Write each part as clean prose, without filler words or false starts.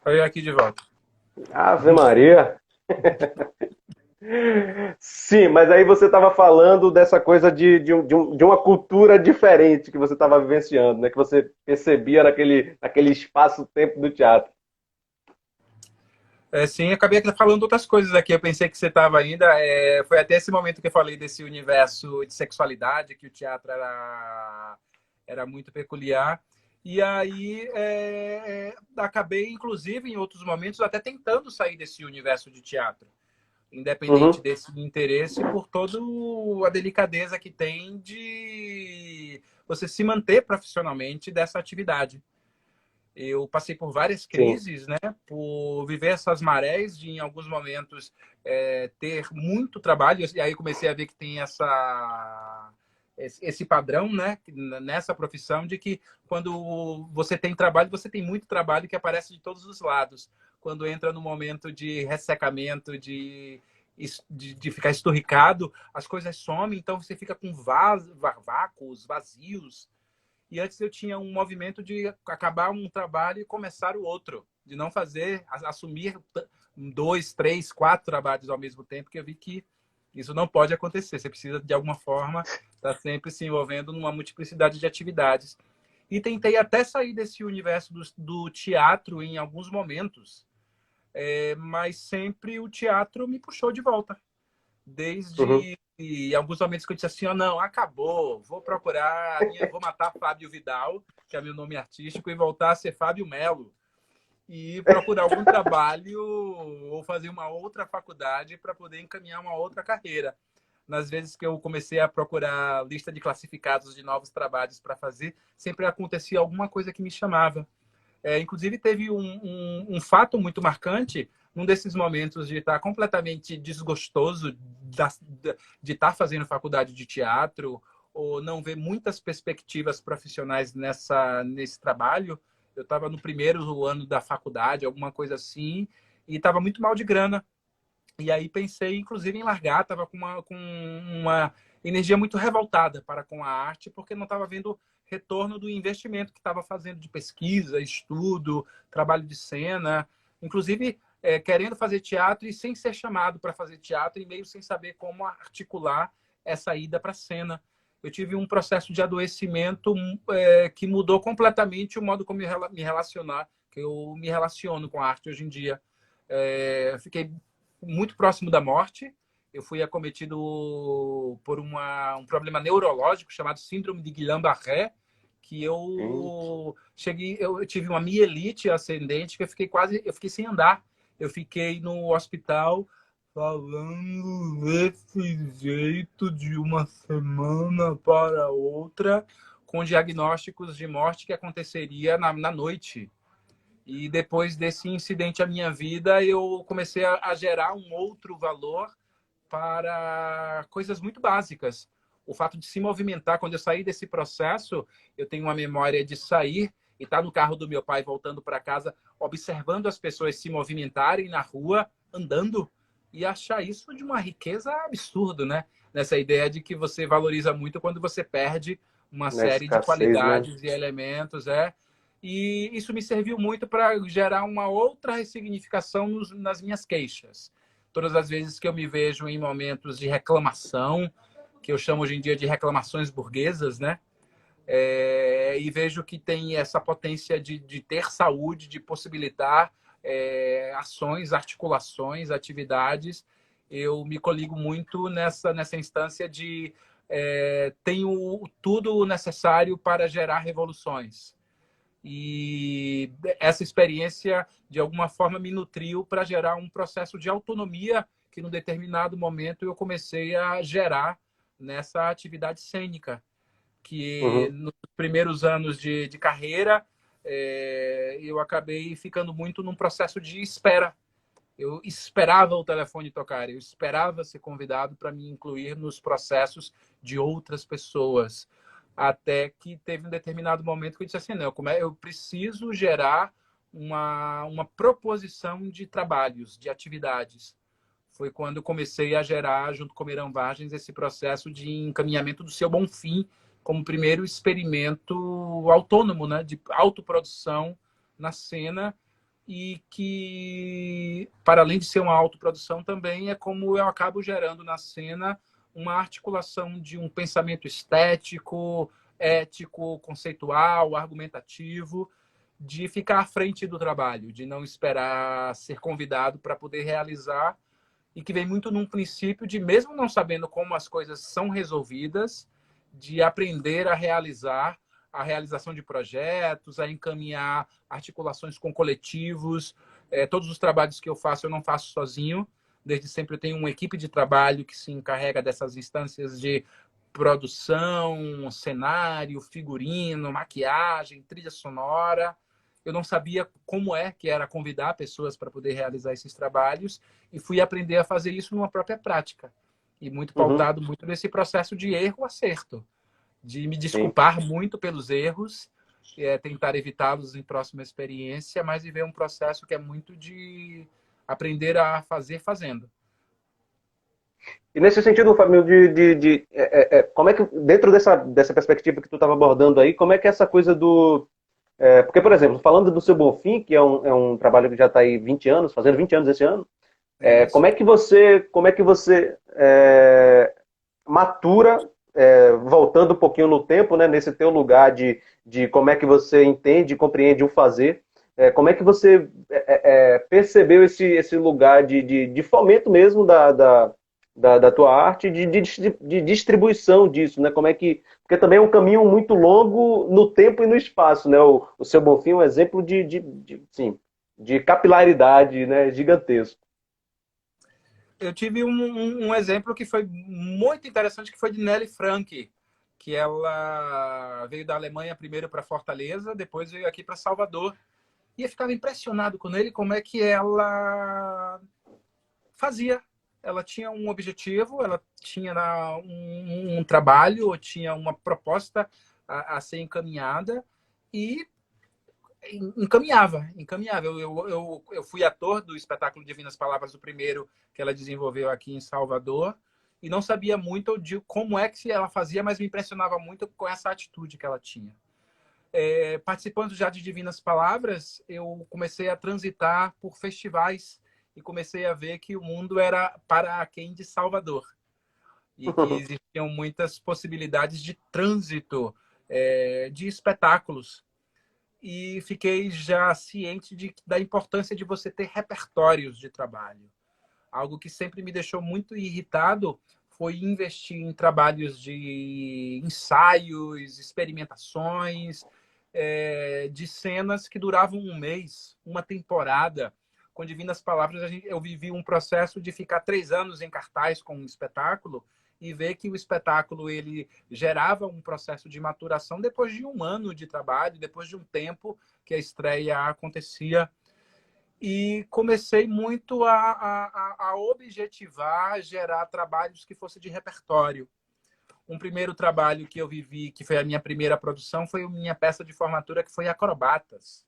Olha aqui de volta. Ave Maria. Sim, mas aí você estava falando dessa coisa de uma cultura diferente que você estava vivenciando, né? Que você percebia naquele espaço-tempo do teatro. Sim, acabei falando outras coisas aqui. Eu pensei que você estava ainda. Foi até esse momento que eu falei desse universo de sexualidade, que o teatro era muito peculiar. E aí acabei, inclusive, em outros momentos, até tentando sair desse universo de teatro, independente Uhum, desse interesse, por toda a delicadeza que tem de você se manter profissionalmente dessa atividade. Eu passei por várias sim. crises, né? Por viver essas marés de, em alguns momentos, ter muito trabalho. E aí comecei a ver que tem esse padrão, né? Nessa profissão de que quando você tem trabalho, você tem muito trabalho que aparece de todos os lados. Quando entra no momento de ressecamento, de ficar esturricado, as coisas somem, então você fica com vácuos, vazios. E antes eu tinha um movimento de acabar um trabalho e começar o outro, de não fazer, assumir dois, três, quatro trabalhos ao mesmo tempo, que eu vi que isso não pode acontecer. Você precisa, de alguma forma, estar sempre se envolvendo numa multiplicidade de atividades. E tentei até sair desse universo do teatro em alguns momentos, mas sempre o teatro me puxou de volta. Uhum. Desde alguns momentos que eu disse assim, oh, não, acabou, vou procurar, vou matar Fábio Vidal, que é meu nome artístico, e voltar a ser Fábio Melo, e procurar algum trabalho ou fazer uma outra faculdade para poder encaminhar uma outra carreira. Nas vezes que eu comecei a procurar lista de classificados de novos trabalhos para fazer, sempre acontecia alguma coisa que me chamava. Inclusive, teve um fato muito marcante num desses momentos de estar completamente desgostoso de estar fazendo faculdade de teatro ou não ver muitas perspectivas profissionais nesse trabalho. Eu estava no primeiro ano da faculdade, alguma coisa assim, e estava muito mal de grana. E aí pensei, inclusive, em largar, estava com uma energia muito revoltada para com a arte, porque não estava vendo retorno do investimento que estava fazendo de pesquisa, estudo, trabalho de cena, inclusive querendo fazer teatro e sem ser chamado para fazer teatro e meio sem saber como articular essa ida para a cena. Eu tive um processo de adoecimento que mudou completamente o modo como me relacionar, que eu me relaciono com a arte hoje em dia. Fiquei muito próximo da morte. Eu fui acometido por um problema neurológico chamado síndrome de Guillain-Barré, que eu tive uma mielite ascendente que eu fiquei sem andar. Eu fiquei no hospital falando desse jeito de uma semana para outra, com diagnósticos de morte que aconteceria na noite. E depois desse incidente à minha vida, eu comecei a gerar um outro valor para coisas muito básicas. O fato de se movimentar, quando eu saí desse processo, eu tenho uma memória de sair e estar no carro do meu pai voltando para casa, observando as pessoas se movimentarem na rua, andando, e achar isso de uma riqueza absurda, né? Nessa ideia de que você valoriza muito quando você perde uma Na série de escassez, né? qualidades e elementos, e isso me serviu muito para gerar uma outra ressignificação nas minhas queixas. Todas as vezes que eu me vejo em momentos de reclamação, que eu chamo hoje em dia de reclamações burguesas, né? E vejo que tem essa potência de ter saúde, de possibilitar ações, articulações, atividades. Eu me coligo muito nessa instância de tenho tudo necessário para gerar revoluções. E essa experiência, de alguma forma, me nutriu para gerar um processo de autonomia que, num determinado momento, eu comecei a gerar nessa atividade cênica, que Uhum. nos primeiros anos de carreira eu acabei ficando muito num processo de espera. Eu esperava o telefone tocar, eu esperava ser convidado para me incluir nos processos de outras pessoas. Até que teve um determinado momento que eu disse assim: não, eu preciso gerar uma proposição de trabalhos, de atividades. Foi quando eu comecei a gerar, junto com o Mirão Vargens, esse processo de encaminhamento do Seu Bonfim, como primeiro experimento autônomo, né, de autoprodução na cena, e que, para além de ser uma autoprodução, também é como eu acabo gerando na cena uma articulação de um pensamento estético, ético, conceitual, argumentativo, de ficar à frente do trabalho, de não esperar ser convidado para poder realizar, e que vem muito num princípio de, mesmo não sabendo como as coisas são resolvidas, de aprender a realizar a realização de projetos, a encaminhar articulações com coletivos. Todos os trabalhos que eu faço, eu não faço sozinho. Desde sempre eu tenho uma equipe de trabalho que se encarrega dessas instâncias de produção, cenário, figurino, maquiagem, trilha sonora. Eu não sabia como é que era convidar pessoas para poder realizar esses trabalhos e fui aprender a fazer isso numa própria prática. E muito Uhum, pautado muito nesse processo de erro-acerto, de me sim. desculpar muito pelos erros, tentar evitá-los em próxima experiência, mas viver um processo que é muito de aprender a fazer fazendo. E nesse sentido, Fabinho, como é que, dentro dessa perspectiva que tu estava abordando aí, como é que é essa coisa do. Porque, por exemplo, falando do Seu Bonfim, que é um trabalho que já está aí 20 anos, fazendo 20 anos esse ano, É como isso. é que você matura, voltando um pouquinho no tempo, né, nesse teu lugar de como é que você entende e compreende o fazer, como é que você percebeu esse lugar de fomento mesmo da tua arte, de distribuição disso, né? Como é que. Porque também é um caminho muito longo no tempo e no espaço, né? O Seu Bonfim é um exemplo sim, de capilaridade, né? Gigantesco. Eu tive um exemplo que foi muito interessante, que foi de Nelly Frank, que ela veio da Alemanha primeiro para Fortaleza, depois veio aqui para Salvador. E eu ficava impressionado com ele, como é que ela fazia. Ela tinha um objetivo, ela tinha um trabalho, ou tinha uma proposta a ser encaminhada e encaminhava. Eu fui ator do espetáculo Divinas Palavras, do primeiro que ela desenvolveu aqui em Salvador, e não sabia muito de como é que ela fazia, mas me impressionava muito com essa atitude que ela tinha. Participando já de Divinas Palavras, eu comecei a transitar por festivais e comecei a ver que o mundo era para aquém de Salvador e que existiam muitas possibilidades de trânsito, de espetáculos. E fiquei já ciente da importância de você ter repertórios de trabalho. Algo que sempre me deixou muito irritado foi investir em trabalhos de ensaios, experimentações, de cenas que duravam um mês, uma temporada. Com Divinas Palavras, eu vivi um processo de ficar 3 anos em cartaz com um espetáculo e ver que o espetáculo ele gerava um processo de maturação depois de um ano de trabalho, depois de um tempo que a estreia acontecia. E comecei muito a objetivar, gerar trabalhos que fossem de repertório. Um primeiro trabalho que eu vivi, que foi a minha primeira produção, foi a minha peça de formatura, que foi Acrobatas.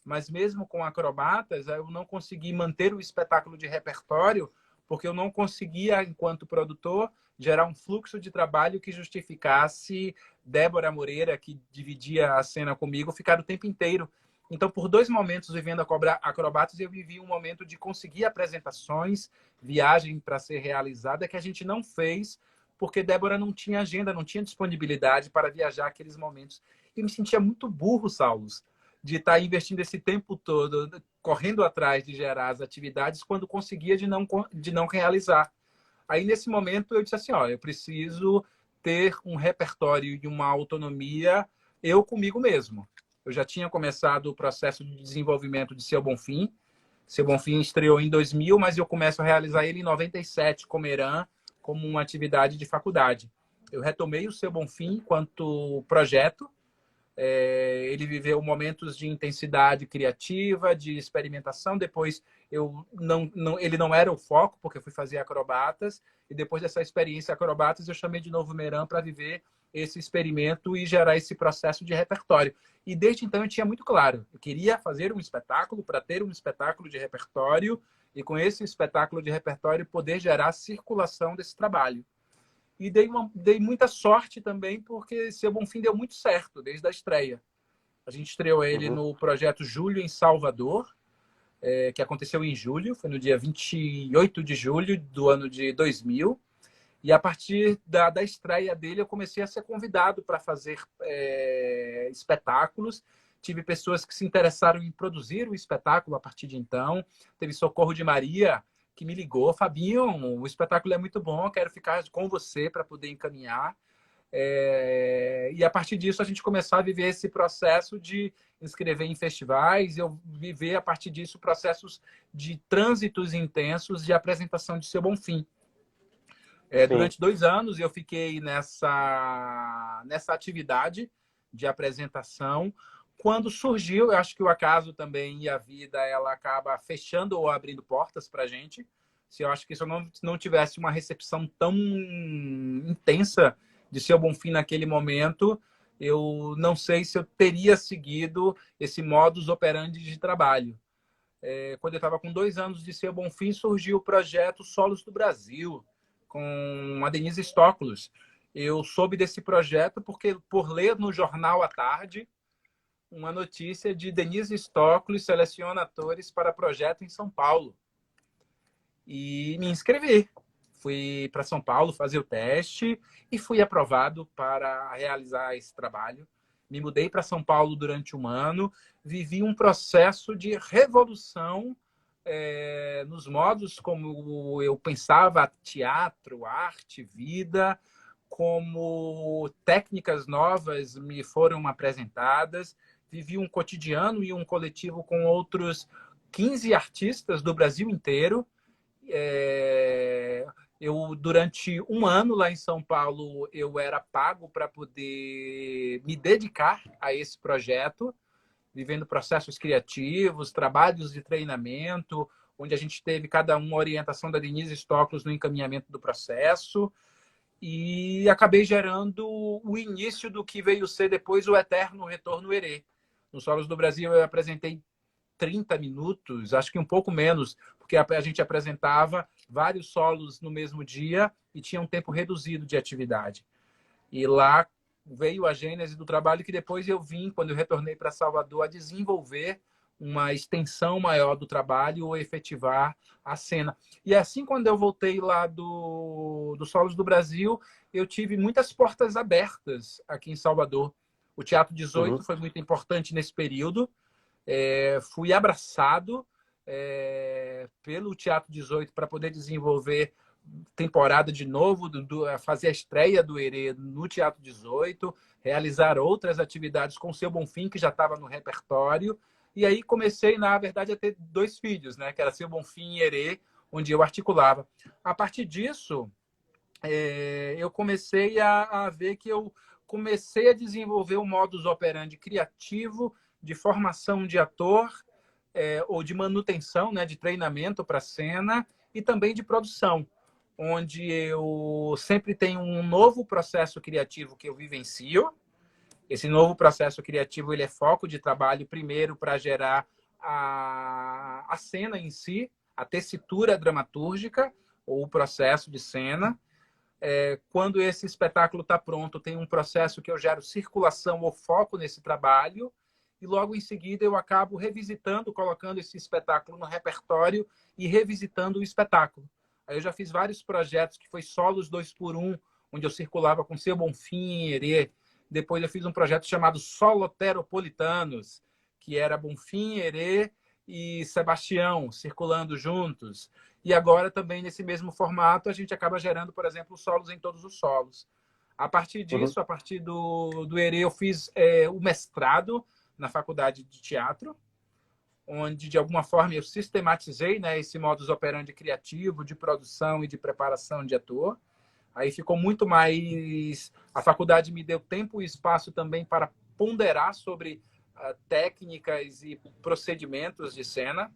Mas mesmo com Acrobatas, eu não consegui manter o espetáculo de repertório, porque eu não conseguia, enquanto produtor, gerar um fluxo de trabalho que justificasse Débora Moreira, que dividia a cena comigo, ficar o tempo inteiro. Então, por 2 momentos vivendo Acrobatas, eu vivi um momento de conseguir apresentações, viagem para ser realizada, que a gente não fez, porque Débora não tinha agenda, não tinha disponibilidade para viajar aqueles momentos. E me sentia muito burro, Saulo, de estar investindo esse tempo todo, correndo atrás de gerar as atividades, quando conseguia de não realizar. Aí, nesse momento, eu disse assim, eu preciso ter um repertório e uma autonomia eu comigo mesmo. Eu já tinha começado o processo de desenvolvimento de Seu Bonfim. Seu Bonfim estreou em 2000, mas eu começo a realizar ele em 97, como Heran, como uma atividade de faculdade. Eu retomei o Seu Bonfim enquanto projeto. Ele viveu momentos de intensidade criativa, de experimentação. Depois, ele não era o foco, porque eu fui fazer Acrobatas. E depois dessa experiência Acrobatas, eu chamei de novo Meran para viver esse experimento e gerar esse processo de repertório. E desde então eu tinha muito claro, eu queria fazer um espetáculo para ter um espetáculo de repertório e com esse espetáculo de repertório poder gerar circulação desse trabalho. E dei muita sorte também, porque Seu Bonfim deu muito certo desde a estreia. A gente estreou ele Uhum. no projeto Júlio em Salvador. que aconteceu em julho, foi no dia 28 de julho do ano de 2000. E a partir da estreia dele, eu comecei a ser convidado para fazer espetáculos. Tive pessoas que se interessaram em produzir o espetáculo a partir de então. Teve Socorro de Maria, que me ligou: Fabinho, o espetáculo é muito bom, quero ficar com você para poder encaminhar. E a partir disso, a gente começou a viver esse processo de inscrever em festivais. Eu viver, a partir disso, processos de trânsitos intensos de apresentação de Seu Bonfim. Durante 2 anos eu fiquei nessa atividade de apresentação. Quando surgiu, eu acho que o acaso também e a vida, ela acaba fechando ou abrindo portas para a gente. Se eu acho que se eu não tivesse uma recepção tão intensa de Seu Bonfim naquele momento, eu não sei se eu teria seguido esse modus operandi de trabalho. Quando eu estava com 2 anos de Seu Bonfim, surgiu o projeto Solos do Brasil, com a Denise Stoklos. Eu soube desse projeto porque, por ler no jornal à tarde, uma notícia de Denise Stoklos seleciona atores para projeto em São Paulo. E me inscrevi. Fui para São Paulo fazer o teste e fui aprovado para realizar esse trabalho. Me mudei para São Paulo durante 1 ano, vivi um processo de revolução nos modos como eu pensava teatro, arte, vida, como técnicas novas me foram apresentadas. Vivi um cotidiano e um coletivo com outros 15 artistas do Brasil inteiro. Eu, durante 1 ano lá em São Paulo, eu era pago para poder me dedicar a esse projeto, vivendo processos criativos, trabalhos de treinamento, onde a gente teve cada um a orientação da Denise Stoklos no encaminhamento do processo, e acabei gerando o início do que veio ser depois o eterno Retorno Herê. No Solos do Brasil eu apresentei 30 minutos, acho que um pouco menos, porque a gente apresentava vários solos no mesmo dia e tinha um tempo reduzido de atividade. E lá veio a gênese do trabalho que depois eu vim, quando eu retornei para Salvador, a desenvolver uma extensão maior do trabalho ou efetivar a cena. E assim, quando eu voltei lá do Solos do Brasil, eu tive muitas portas abertas aqui em Salvador. O Teatro 18 foi muito importante nesse período. Fui abraçado pelo Teatro 18 para poder desenvolver temporada de novo, fazer a estreia do Herê no Teatro 18, realizar outras atividades com o Seu Bonfim, que já estava no repertório. E aí comecei, na verdade, a ter 2 filhos, né? Que era Seu Bonfim e Herê, onde eu articulava. A partir disso, eu comecei a ver que eu comecei a desenvolver um modus operandi criativo de formação de ator, ou de manutenção, né, de treinamento para a cena, e também de produção, onde eu sempre tenho um novo processo criativo que eu vivencio. Esse novo processo criativo, ele é foco de trabalho, primeiro, para gerar a cena em si, a tessitura dramatúrgica, ou o processo de cena. Quando esse espetáculo está pronto, tem um processo que eu gero circulação ou foco nesse trabalho, e logo em seguida eu acabo revisitando, colocando esse espetáculo no repertório e revisitando o espetáculo. Aí eu já fiz vários projetos que foi solos 2x1, onde eu circulava com Seu Bonfim e Herê. Depois eu fiz um projeto chamado Soloteropolitanos, que era Bonfim, Herê e Sebastião circulando juntos. E agora também nesse mesmo formato a gente acaba gerando, por exemplo, solos em todos os solos. A partir disso, a partir do Herê, eu fiz o mestrado na faculdade de teatro, onde de alguma forma eu sistematizei, né, esse modus operandi criativo de produção e de preparação de ator. Aí ficou muito mais... A faculdade me deu tempo e espaço também para ponderar sobre técnicas e procedimentos de cena.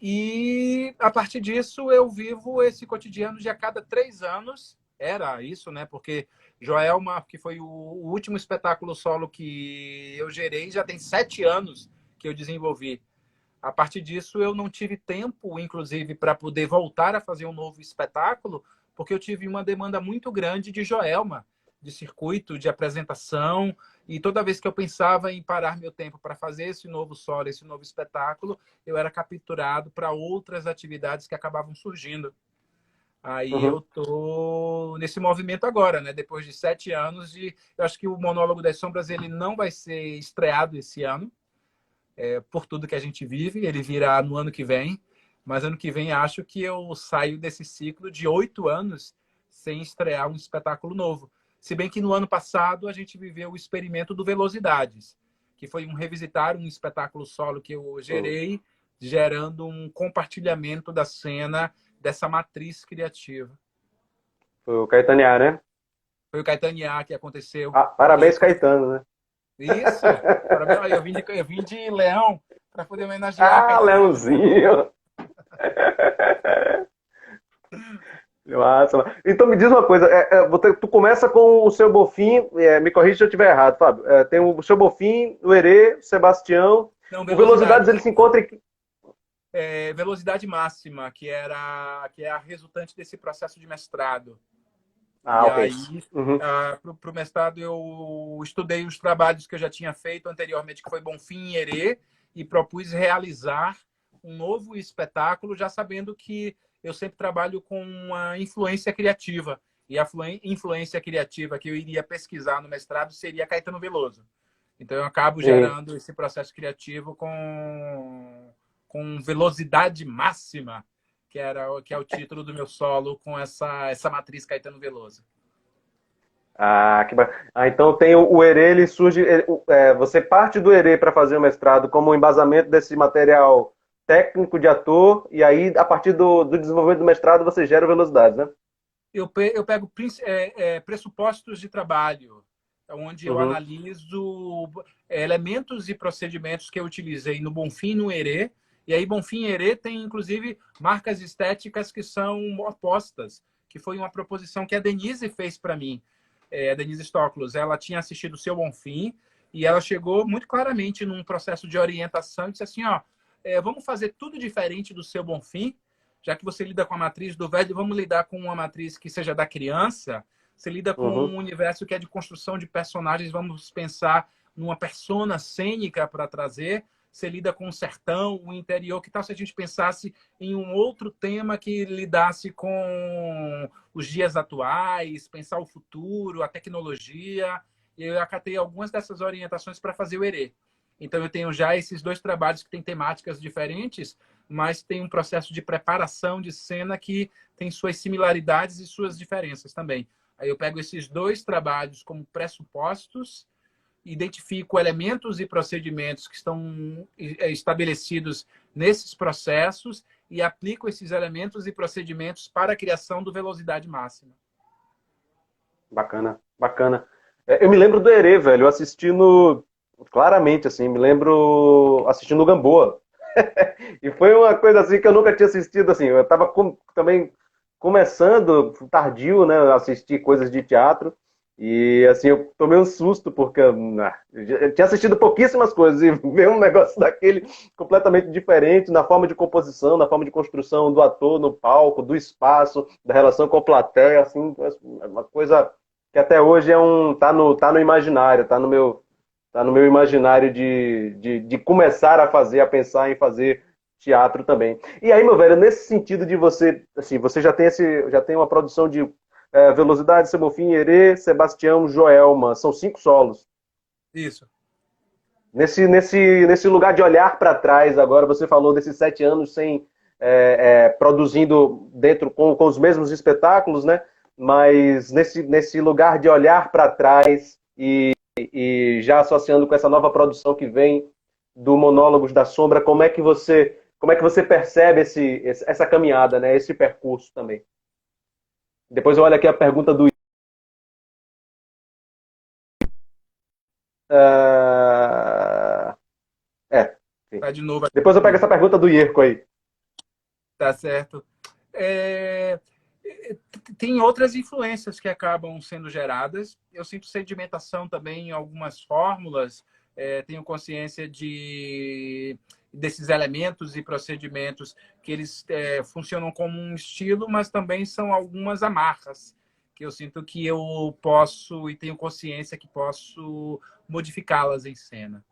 E a partir disso eu vivo esse cotidiano de a cada 3 anos. Era isso, né? Porque Joelma, que foi o último espetáculo solo que eu gerei, já tem 7 anos que eu desenvolvi. A partir disso, eu não tive tempo, inclusive, para poder voltar a fazer um novo espetáculo, porque eu tive uma demanda muito grande de Joelma, de circuito, de apresentação, E toda vez que eu pensava em parar meu tempo para fazer esse novo solo, esse novo espetáculo, eu era capturado para outras atividades que acabavam surgindo. Aí eu Uhum. tô nesse movimento agora, né? Depois de 7 anos eu acho que o Monólogo das Sombras ele não vai ser estreado esse ano, por tudo que a gente vive. Ele virá no ano que vem, mas ano que vem acho que eu saio desse ciclo de 8 anos sem estrear um espetáculo novo. Se bem que no ano passado a gente viveu o experimento do Velocidades, que foi um revisitar um espetáculo solo que eu Sim. gerei, gerando um compartilhamento da cena dessa matriz criativa. Foi o Caetanear, né? Foi o Caetaniá que aconteceu. Ah, E parabéns, Caetano, né? isso, parabéns. Eu vim de Leão para poder homenagear Ah, Caetano Veloso. Leãozinho! Massa. Então me diz uma coisa, tu começa com o Seu Bonfim, me corrija se eu estiver errado, Fábio. Tem o Seu Bonfim, o Herê, o Sebastião, Não, o Velocidades ele Velocidades. se encontra em... Velocidade máxima, que é a resultante desse processo de mestrado. Ah, E ok. aí, Uhum. para o mestrado, eu estudei os trabalhos que eu já tinha feito anteriormente, que foi Bonfim e Herê, e propus realizar um novo espetáculo, já sabendo que eu sempre trabalho com uma influência criativa. E a influência criativa que eu iria pesquisar no mestrado seria Caetano Veloso. Então, eu acabo Sim. gerando esse processo criativo com velocidade máxima, que é o título do meu solo, com essa matriz Caetano Veloso. Então tem o Herê, ele surge. Você parte do Herê para fazer o mestrado como um embasamento desse material técnico de ator, e aí, a partir do desenvolvimento do mestrado, você gera Velocidades, né? Eu pego pressupostos de trabalho, onde eu Uhum. analiso elementos e procedimentos que eu utilizei no Bonfim e no Herê. E aí, Bonfim e Herê tem, inclusive, marcas estéticas que são opostas, que foi uma proposição que a Denise fez para mim. A Denise Stoklos, ela tinha assistido o Seu Bonfim e ela chegou muito claramente num processo de orientação e disse assim, ó, vamos fazer tudo diferente do Seu Bonfim, já que você lida com a matriz do velho, vamos lidar com uma matriz que seja da criança. Você lida com Uhum. um universo que é de construção de personagens, vamos pensar numa persona cênica para trazer. Você lida com o sertão, o interior. Que tal se a gente pensasse em um outro tema que lidasse com os dias atuais, pensar o futuro, a tecnologia? Eu acatei algumas dessas orientações para fazer o Herê. Então, eu tenho já esses dois trabalhos que têm temáticas diferentes, mas tem um processo de preparação de cena que tem suas similaridades e suas diferenças também. Aí eu pego esses dois trabalhos como pressupostos, identifico elementos e procedimentos que estão estabelecidos nesses processos e aplico esses elementos e procedimentos para a criação do velocidade máxima. Bacana, bacana. Eu me lembro do Herê, velho, assistindo claramente, assim, me lembro assistindo o Gamboa. E foi uma coisa assim que eu nunca tinha assistido, assim, eu estava também começando tardio, né, a assistir coisas de teatro, e assim, eu tomei um susto, porque eu tinha assistido pouquíssimas coisas, e ver um negócio daquele completamente diferente, na forma de composição, na forma de construção do ator no palco, do espaço, da relação com a plateia, assim, uma coisa que até hoje tá no imaginário, tá no meu imaginário de começar a fazer, a pensar em fazer teatro também. E aí, meu velho, nesse sentido de você, assim, você já tem uma produção de Velocidade, Semofim, Herê, Sebastião, Joelma, são 5 solos. Isso. Nesse lugar de olhar para trás, agora você falou desses 7 anos sem produzindo dentro com os mesmos espetáculos, né? Mas nesse lugar de olhar para trás e já associando com essa nova produção que vem do Monólogos da Sombra, como é que você percebe essa caminhada, né? Esse percurso também? Depois eu olho aqui a pergunta do uh, é, sim. Tá de novo Depois eu pego aqui. essa pergunta do Irco aí. Tá certo. É, Tem outras influências que acabam sendo geradas. Eu sinto sedimentação também em algumas fórmulas. Tenho consciência desses elementos e procedimentos que eles funcionam como um estilo, mas também são algumas amarras que eu sinto que eu posso e tenho consciência que posso modificá-las em cena.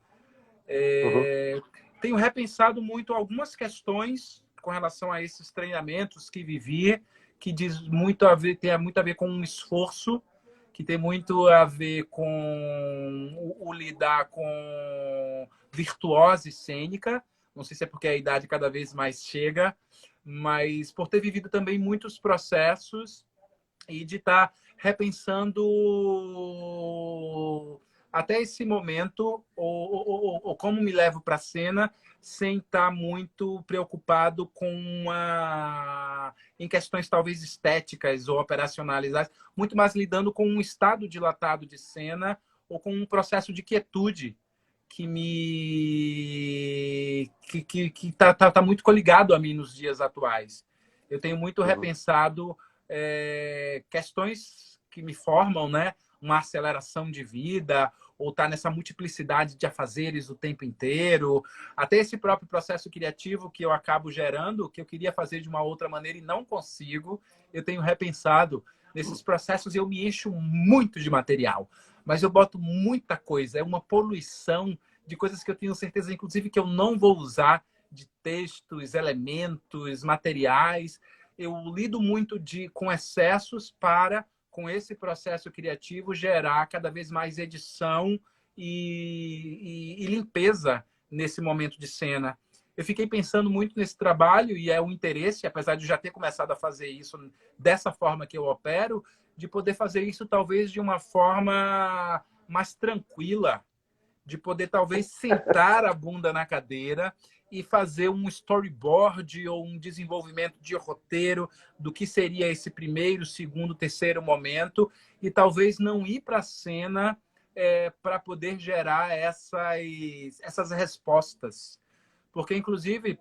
Uhum, Tenho repensado muito algumas questões com relação a esses treinamentos que vivi, que diz muito a ver, tem muito a ver com um esforço, que tem muito a ver com o lidar com virtuose cênica. Não sei se é porque a idade cada vez mais chega, mas por ter vivido também muitos processos e de estar repensando até esse momento ou como me levo para a cena sem estar muito preocupado com em questões talvez estéticas ou operacionalizadas, muito mais lidando com um estado dilatado de cena ou com um processo de quietude que tá muito coligado a mim nos dias atuais. Eu tenho muito uhum, repensado questões que me formam, né? Uma aceleração de vida, ou estar nessa multiplicidade de afazeres o tempo inteiro, até esse próprio processo criativo que eu acabo gerando, que eu queria fazer de uma outra maneira e não consigo, eu tenho repensado nesses processos e eu me encho muito de material, mas eu boto muita coisa, é uma poluição de coisas que eu tenho certeza, inclusive, que eu não vou usar, de textos, elementos, materiais. Eu lido muito com excessos para, com esse processo criativo, gerar cada vez mais edição e limpeza nesse momento de cena. Eu fiquei pensando muito nesse trabalho e é um interesse, apesar de já ter começado a fazer isso dessa forma que eu opero, de poder fazer isso talvez de uma forma mais tranquila, de poder talvez sentar a bunda na cadeira e fazer um storyboard ou um desenvolvimento de roteiro do que seria esse primeiro, segundo, terceiro momento e talvez não ir para a cena para poder gerar essas respostas. Porque, inclusive,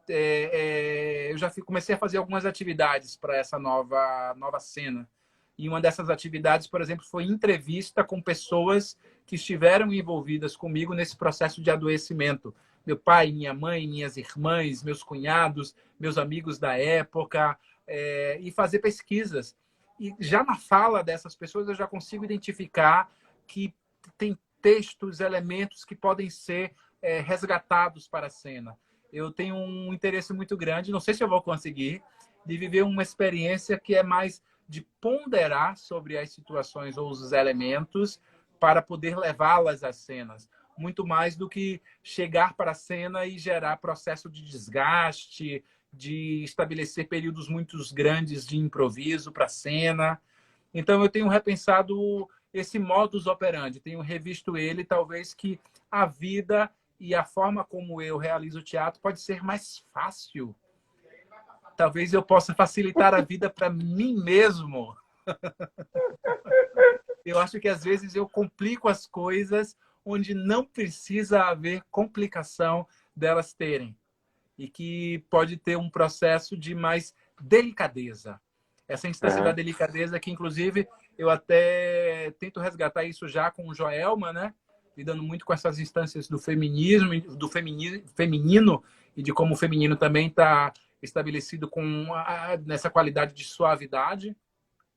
eu já comecei a fazer algumas atividades para essa nova cena. E uma dessas atividades, por exemplo, foi entrevista com pessoas que estiveram envolvidas comigo nesse processo de adoecimento. Meu pai, minha mãe, minhas irmãs, meus cunhados, meus amigos da época, e fazer pesquisas. E já na fala dessas pessoas eu já consigo identificar que tem textos, elementos que podem ser resgatados para a cena. Eu tenho um interesse muito grande, não sei se eu vou conseguir, de viver uma experiência que é mais de ponderar sobre as situações ou os elementos para poder levá-las às cenas. Muito mais do que chegar para a cena e gerar processo de desgaste, de estabelecer períodos muito grandes de improviso para a cena. Então, eu tenho repensado esse modus operandi, tenho revisto ele, talvez que a vida e a forma como eu realizo o teatro pode ser mais fácil. Talvez eu possa facilitar a vida para mim mesmo. Eu acho que às vezes eu complico as coisas onde não precisa haver complicação delas terem. E que pode ter um processo de mais delicadeza. Essa instância da uhum, delicadeza que, inclusive, eu até tento resgatar isso já com o Joelma, né? Lidando muito com essas instâncias do feminismo, do feminino e de como o feminino também está estabelecido nessa qualidade de suavidade.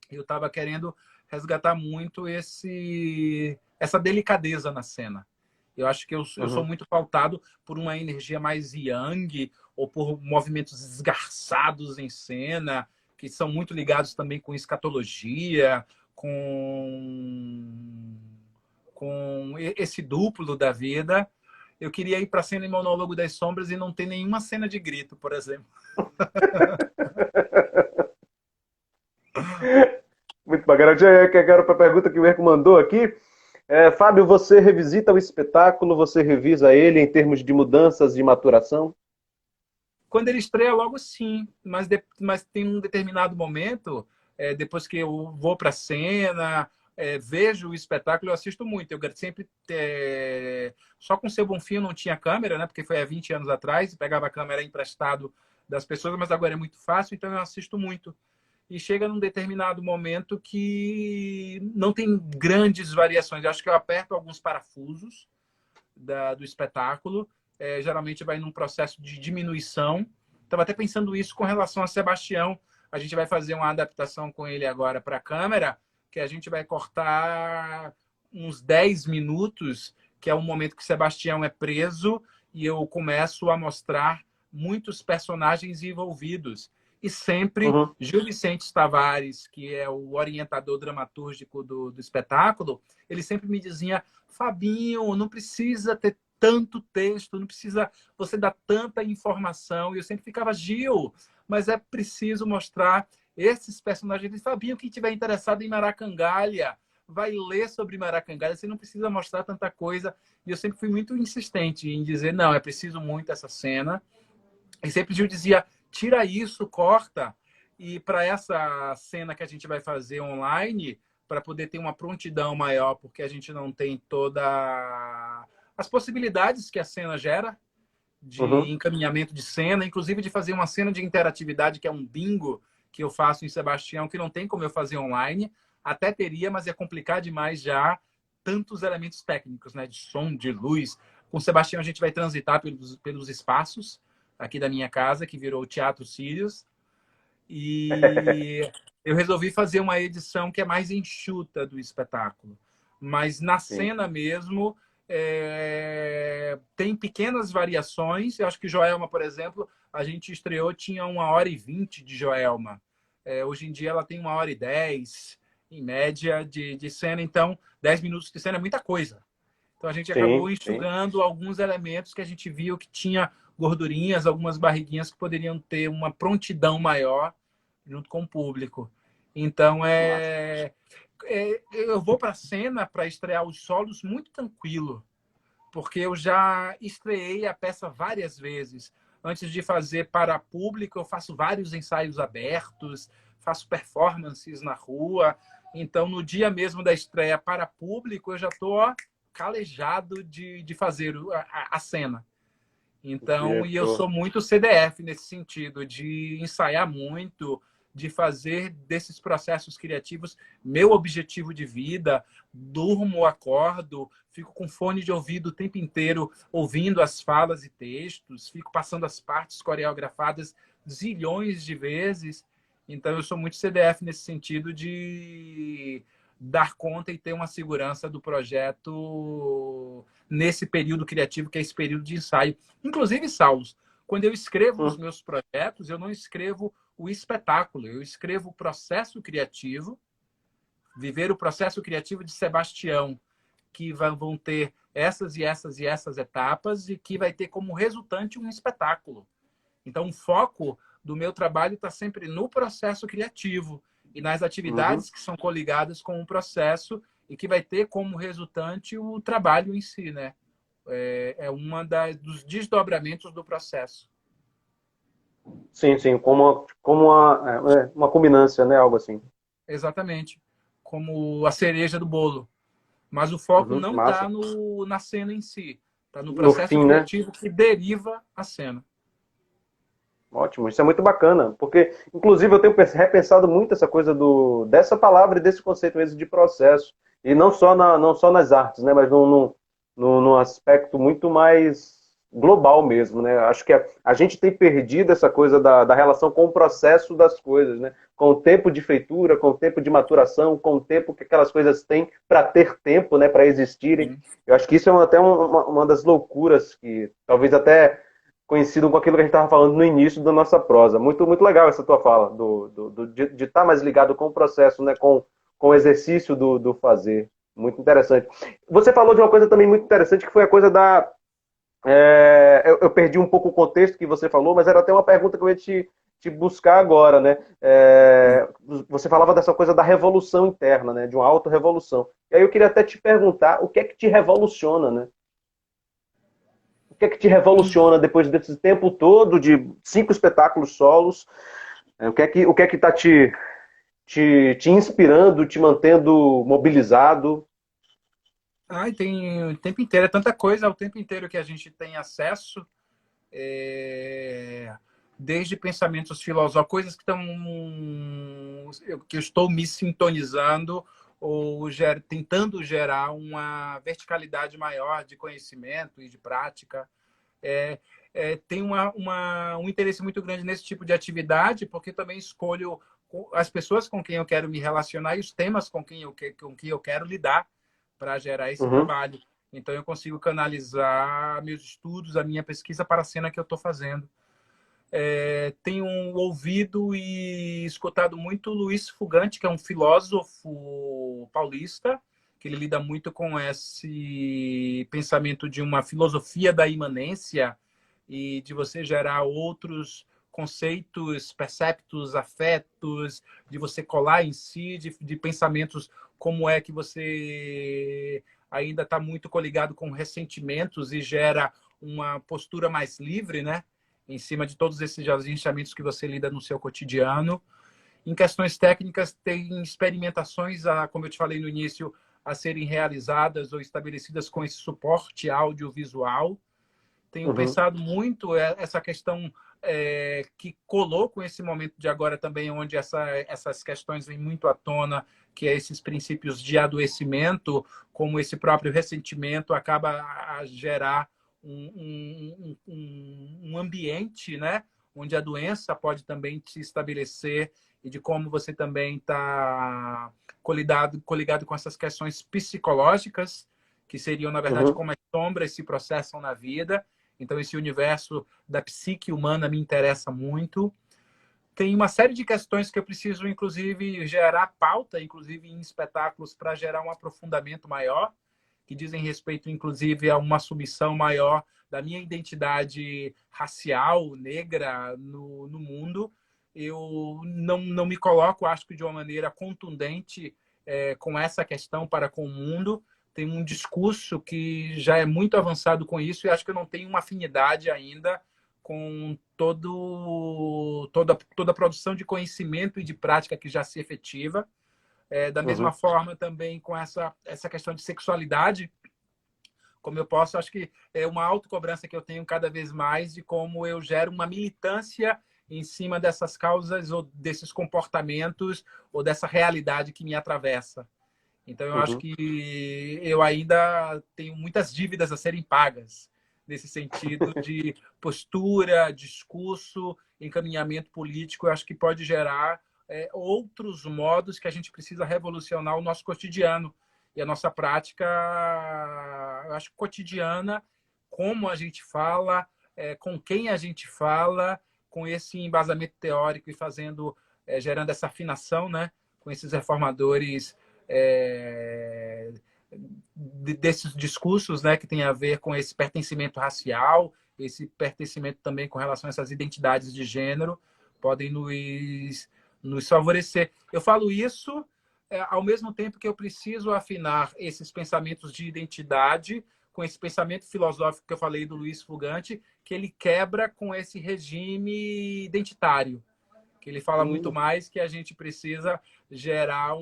Eu estava querendo resgatar muito essa delicadeza na cena. Eu acho que eu sou uhum. muito pautado por uma energia mais yang ou por movimentos esgarçados em cena, que são muito ligados também com escatologia, com esse duplo da vida. Eu queria ir para a cena em Monólogo das Sombras e não ter nenhuma cena de grito, por exemplo. Muito bacana. Eu quero para a pergunta que o Erco mandou aqui. Fábio, você revisita o espetáculo, você revisa ele em termos de mudanças de maturação? Quando ele estreia, logo sim, mas tem um determinado momento, depois que eu vou para a cena, vejo o espetáculo, eu assisto muito. Eu sempre, só com o Seu Bonfim não tinha câmera, né? Porque foi há 20 anos atrás, pegava a câmera emprestado das pessoas, mas agora é muito fácil, então eu assisto muito. E chega num determinado momento que não tem grandes variações. Eu acho que eu aperto alguns parafusos do espetáculo, geralmente vai num processo de diminuição. Estava até pensando isso com relação a Sebastião. A gente vai fazer uma adaptação com ele agora para a câmera, que a gente vai cortar uns 10 minutos, que é o momento que Sebastião é preso, e eu começo a mostrar muitos personagens envolvidos. E sempre Uhum. Gil Vicente Tavares, que é o orientador dramatúrgico do espetáculo, ele sempre me dizia: Fabinho, não precisa ter tanto texto, não precisa você dar tanta informação. E eu sempre ficava: Gil, mas é preciso mostrar esses personagens. De Fabinho, quem tiver interessado em Maracangalha, vai ler sobre Maracangalha, você não precisa mostrar tanta coisa. E eu sempre fui muito insistente em dizer: não, é preciso muito essa cena. E sempre Gil dizia: tira isso, corta. E para essa cena que a gente vai fazer online, para poder ter uma prontidão maior, porque a gente não tem toda as possibilidades que a cena gera de Uhum. encaminhamento de cena, inclusive de fazer uma cena de interatividade, que é um bingo que eu faço em Sebastião, que não tem como eu fazer online. Até teria, mas ia complicar demais já tantos elementos técnicos, né? De som, de luz. Com Sebastião a gente vai transitar pelos espaços aqui da minha casa, que virou o Teatro Sírios. E eu resolvi fazer uma edição que é mais enxuta do espetáculo. Mas na Sim. cena mesmo, tem pequenas variações. Eu acho que Joelma, por exemplo, a gente estreou, tinha 1h20 de Joelma. Hoje em dia ela tem 1h10, em média, de cena. Então, 10 minutos de cena é muita coisa. Então, a gente acabou Sim, sim. enxugando alguns elementos que a gente viu que tinha gordurinhas, algumas barriguinhas que poderiam ter uma prontidão maior junto com o público. Então, Massa. eu vou para a cena para estrear os solos muito tranquilo, porque eu já estreei a peça várias vezes. Antes de fazer para público, eu faço vários ensaios abertos, faço performances na rua. Então, no dia mesmo da estreia para público, eu já estou calejado de fazer a cena. Então, e eu Show. sou muito CDF nesse sentido, de ensaiar muito, de fazer desses processos criativos meu objetivo de vida. Durmo, acordo, fico com fone de ouvido o tempo inteiro ouvindo as falas e textos, fico passando as partes coreografadas zilhões de vezes. Então, eu sou muito CDF nesse sentido de dar conta e ter uma segurança do projeto nesse período criativo, que é esse período de ensaio. Inclusive, Saulos, quando eu escrevo os Hum. meus projetos, eu não escrevo o espetáculo, eu escrevo o processo criativo, viver o processo criativo de Sebastião, que vão ter essas e essas e essas etapas e que vai ter como resultante um espetáculo. Então, o foco do meu trabalho está sempre no processo criativo e nas Uhum. atividades que são coligadas com o processo e que vai ter como resultante o trabalho em si, né? É uma dos desdobramentos do processo. Sim, sim, como uma combinância, né? Algo assim. Exatamente. Como a cereja do bolo. Mas o foco Uhum. não está Massa. na cena em si. Está no No processo fim, né? criativo que deriva a cena. Ótimo, isso é muito bacana, porque, inclusive, eu tenho repensado muito essa coisa dessa palavra e desse conceito mesmo de processo. E não só nas artes, né? Mas num aspecto muito mais global mesmo, né? Acho que a gente tem perdido essa coisa da relação com o processo das coisas, né? Com o tempo de feitura, com o tempo de maturação, com o tempo que aquelas coisas têm para ter tempo, né? Para existirem. Sim. Eu acho que isso é até uma das loucuras que talvez até conhecido com aquilo que a gente estava falando no início da nossa prosa. Muito, muito legal essa tua fala, de estar mais ligado com o processo, né, com o exercício do fazer. Muito interessante. Você falou de uma coisa também muito interessante, que foi a coisa da... eu perdi um pouco o contexto que você falou, mas era até uma pergunta que eu ia te buscar agora, né? Você falava dessa coisa da revolução interna, né? De uma autorrevolução. E aí eu queria até te perguntar o que é que te revoluciona, né? O que é que te revoluciona depois desse tempo todo de 5 espetáculos solos? O que é que está te inspirando, te mantendo mobilizado? Ai, tem o tempo inteiro, é tanta coisa o tempo inteiro que a gente tem acesso, desde pensamentos filosóficos, coisas que estão que eu estou me sintonizando ou tentando gerar uma verticalidade maior de conhecimento e de prática. Tem um interesse muito grande nesse tipo de atividade, porque também escolho as pessoas com quem eu quero me relacionar e os temas com quem eu quero lidar para gerar esse Uhum. trabalho. Então, eu consigo canalizar meus estudos, a minha pesquisa para a cena que eu estou fazendo. Tenho ouvido e escutado muito Luiz Fugante, que é um filósofo paulista, que ele lida muito com esse pensamento de uma filosofia da imanência e de você gerar outros conceitos, perceptos, afetos, de você colar em si, de pensamentos como é que você ainda está muito coligado com ressentimentos e gera uma postura mais livre, né? Em cima de todos esses agenciamentos que você lida no seu cotidiano. Em questões técnicas, tem experimentações, como eu te falei no início, a serem realizadas ou estabelecidas com esse suporte audiovisual. Tenho pensado muito essa questão que colou com esse momento de agora também, onde essas questões vêm muito à tona, que é esses princípios de adoecimento, como esse próprio ressentimento acaba a gerar um ambiente, né, onde a doença pode também se estabelecer e de como você também está coligado com essas questões psicológicas, que seriam, na verdade, como as sombras se processam na vida. Então, esse universo da psique humana me interessa muito. Tem uma série de questões que eu preciso, inclusive, gerar pauta, inclusive em espetáculos, para gerar um aprofundamento maior, que dizem respeito, inclusive, a uma submissão maior da minha identidade racial, negra, no mundo. Eu não me coloco, acho que de uma maneira contundente com essa questão para com o mundo. Tem um discurso que já é muito avançado com isso e acho que eu não tenho uma afinidade ainda com toda a produção de conhecimento e de prática que já se efetiva. Da mesma forma também com essa questão de sexualidade, como eu posso, acho que é uma autocobrança que eu tenho cada vez mais de como eu gero uma militância em cima dessas causas ou desses comportamentos ou dessa realidade que me atravessa. Então, eu acho que eu ainda tenho muitas dívidas a serem pagas nesse sentido de postura, discurso, encaminhamento político. Eu acho que pode gerar outros modos que a gente precisa revolucionar o nosso cotidiano e a nossa prática, eu acho, cotidiana, como a gente fala, com quem a gente fala, com esse embasamento teórico e gerando essa afinação, né, com esses reformadores desses discursos, né, que tem a ver com esse pertencimento racial, esse pertencimento também com relação a essas identidades de gênero, podem nos favorecer. Eu falo isso ao mesmo tempo que eu preciso afinar esses pensamentos de identidade com esse pensamento filosófico que eu falei do Luiz Fugante, que ele quebra com esse regime identitário, que ele fala muito mais que a gente precisa gerar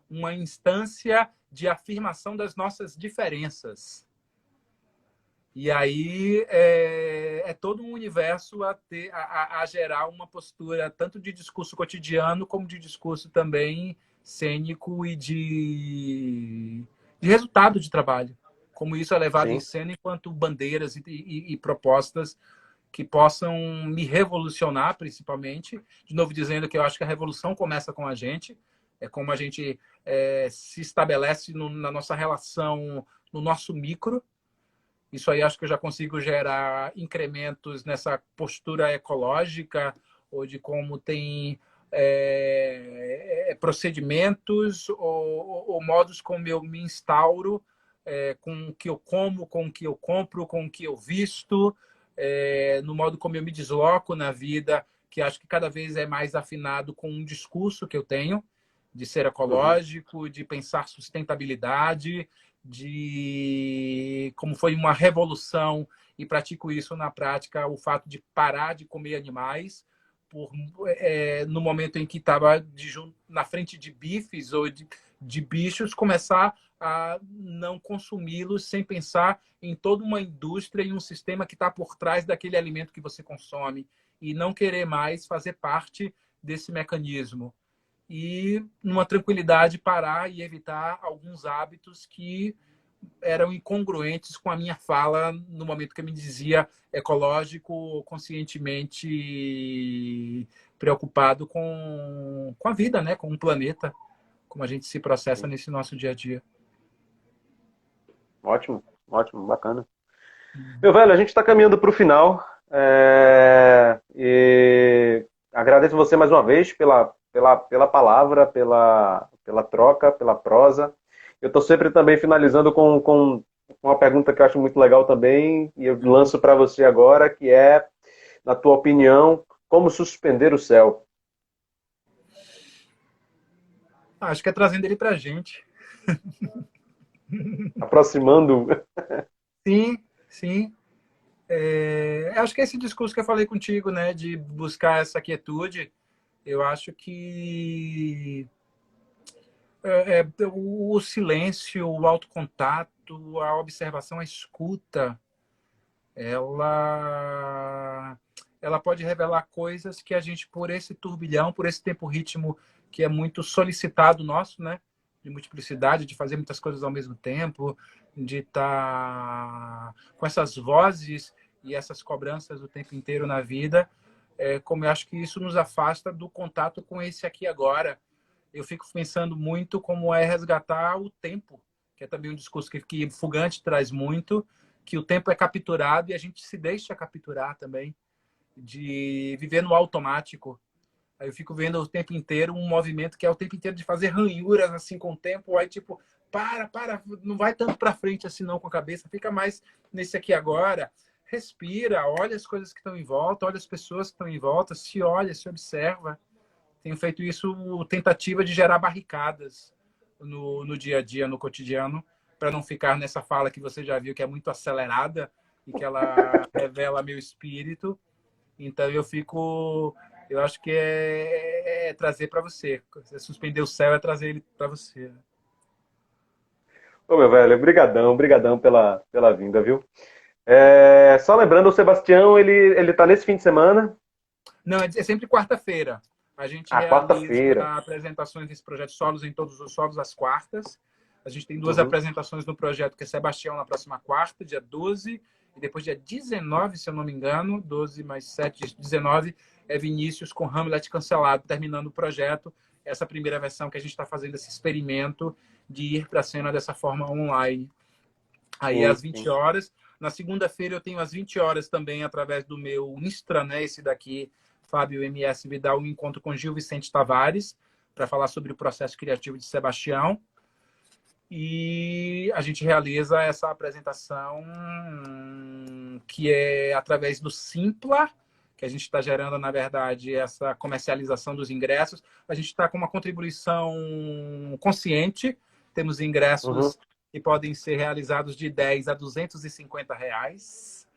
uma instância de afirmação das nossas diferenças. E aí é todo um universo a gerar uma postura tanto de discurso cotidiano como de discurso também cênico e de resultado de trabalho. Como isso é levado em cena enquanto bandeiras e propostas que possam me revolucionar, principalmente. De novo, dizendo que eu acho que a revolução começa com a gente, é como a gente se estabelece na nossa relação, no nosso micro. Isso aí acho que eu já consigo gerar incrementos nessa postura ecológica, ou de como tem procedimentos ou modos como eu me instauro com o que eu como, com o que eu compro, com o que eu visto, no modo como eu me desloco na vida, que acho que cada vez é mais afinado com um discurso que eu tenho de ser ecológico, de pensar sustentabilidade, de como foi uma revolução, e pratico isso na prática, o fato de parar de comer animais, no momento em que estava na frente de bifes ou de bichos, começar a não consumi-los sem pensar em toda uma indústria e um sistema que está por trás daquele alimento que você consome, e não querer mais fazer parte desse mecanismo. E, numa tranquilidade, parar e evitar alguns hábitos que eram incongruentes com a minha fala no momento que eu me dizia ecológico, conscientemente preocupado com a vida, né? Com o planeta, como a gente se processa nesse nosso dia a dia. Ótimo, ótimo, bacana. Meu velho, a gente está caminhando para o final. E agradeço você mais uma vez pela palavra, pela troca, pela prosa. Eu estou sempre também finalizando com uma pergunta que eu acho muito legal também, e eu lanço para você agora, que é, na tua opinião, como suspender o céu? Acho que é trazendo ele para a gente. Aproximando. Sim, sim. Acho que esse discurso que eu falei contigo, né, de buscar essa quietude, eu acho que o silêncio, o autocontato, a observação, a escuta, ela, ela pode revelar coisas que a gente, por esse turbilhão, por esse tempo-ritmo que é muito solicitado nosso, né, de multiplicidade, de fazer muitas coisas ao mesmo tempo, de estar com essas vozes e essas cobranças o tempo inteiro na vida, como eu acho que isso nos afasta do contato com esse aqui e agora. Eu fico pensando muito como é resgatar o tempo, que é também um discurso que Fugante traz muito, que o tempo é capturado e a gente se deixa capturar também, de viver no automático. Aí eu fico vendo o tempo inteiro um movimento que é o tempo inteiro de fazer ranhuras assim com o tempo, aí tipo, não vai tanto para frente assim não com a cabeça, fica mais nesse aqui agora, respira, olha as coisas que estão em volta, olha as pessoas que estão em volta, se olha, se observa. Tenho feito isso, tentativa de gerar barricadas no dia a dia, no cotidiano, para não ficar nessa fala que você já viu que é muito acelerada e que ela revela meu espírito. Então eu acho que é trazer para você. Suspender o céu é trazer ele para você. Ô, meu velho, brigadão, brigadão pela vinda, viu? Só lembrando, o Sebastião, ele tá nesse fim de semana. Não, é sempre quarta-feira. A gente Ah, realiza quarta-feira. apresentações desse projeto Solos em todos os solos às quartas. A gente tem duas Uhum. apresentações no projeto, que é Sebastião na próxima quarta, dia 12, e depois dia 19, se eu não me engano, 12 mais 7, 19, é Vinícius com Hamlet cancelado, terminando o projeto. Essa primeira versão que a gente está fazendo esse experimento de ir para a cena dessa forma online. Aí às 20 horas. Na segunda-feira eu tenho às 20 horas também, através do meu Insta, né, esse daqui, Fábio MS Vidal, um encontro com Gil Vicente Tavares, para falar sobre o processo criativo de Sebastião. E a gente realiza essa apresentação que é através do Simpla, que a gente está gerando, na verdade, essa comercialização dos ingressos. A gente está com uma contribuição consciente, temos ingressos que podem ser realizados de 10 a 250 reais.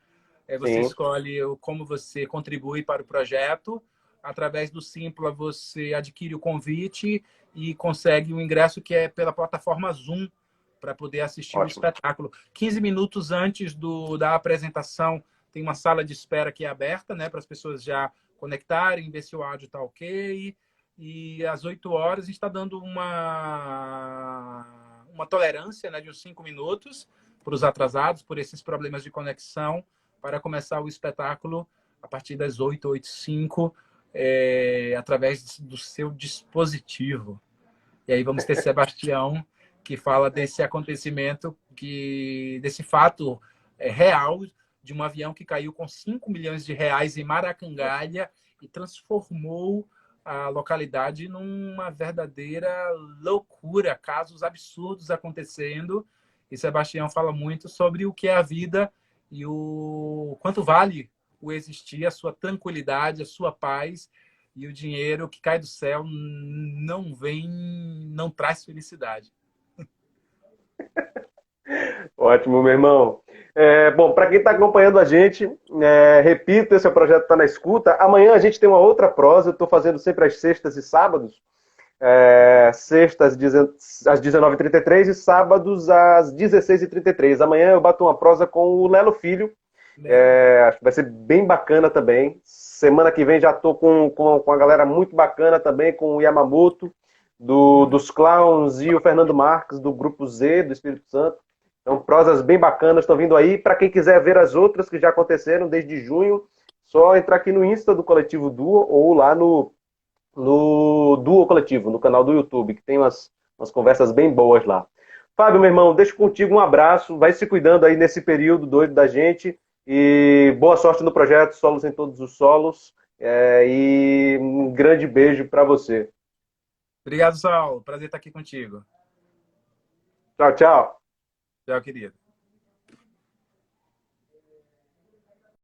Você Sim. escolhe como você contribui para o projeto. Através do Simpla, você adquire o convite e consegue um ingresso que é pela plataforma Zoom, para poder assistir o espetáculo. 15 minutos antes da apresentação, tem uma sala de espera que é aberta, né, para as pessoas já conectarem, ver se o áudio está ok. E às 8 horas, a gente está dando uma tolerância, né, de uns 5 minutos para os atrasados, por esses problemas de conexão, para começar o espetáculo a partir das 8, 8h05, através do seu dispositivo. E aí vamos ter Sebastião, que fala desse acontecimento, desse fato real de um avião que caiu com 5 milhões de reais em Maracangalha e transformou a localidade numa verdadeira loucura, casos absurdos acontecendo. E Sebastião fala muito sobre o que é a vida e o quanto vale o existir, a sua tranquilidade, a sua paz, e o dinheiro que cai do céu não traz felicidade. Ótimo, meu irmão. Bom, para quem está acompanhando a gente, repito, esse projeto está na escuta. Amanhã a gente tem uma outra prosa, eu estou fazendo sempre às sextas e sábados. Sextas às 19h33 e sábados às 16h33. Amanhã eu bato uma prosa com o Lelo Filho. Acho que vai ser bem bacana também. Semana que vem já estou com a galera muito bacana também, com o Yamamoto, dos Clowns, e o Fernando Marques, do Grupo Z, do Espírito Santo. Então, prosas bem bacanas estão vindo aí. Para quem quiser ver as outras que já aconteceram desde junho, só entrar aqui no Insta do Coletivo Duo ou lá no Duo Coletivo, no canal do YouTube, que tem umas conversas bem boas lá. Fábio, meu irmão, deixo contigo um abraço. Vai se cuidando aí nesse período doido da gente. E boa sorte no projeto Solos em Todos os Solos. E um grande beijo para você. Obrigado, Saulo. Prazer estar aqui contigo. Tchau, tchau. Tchau, querido.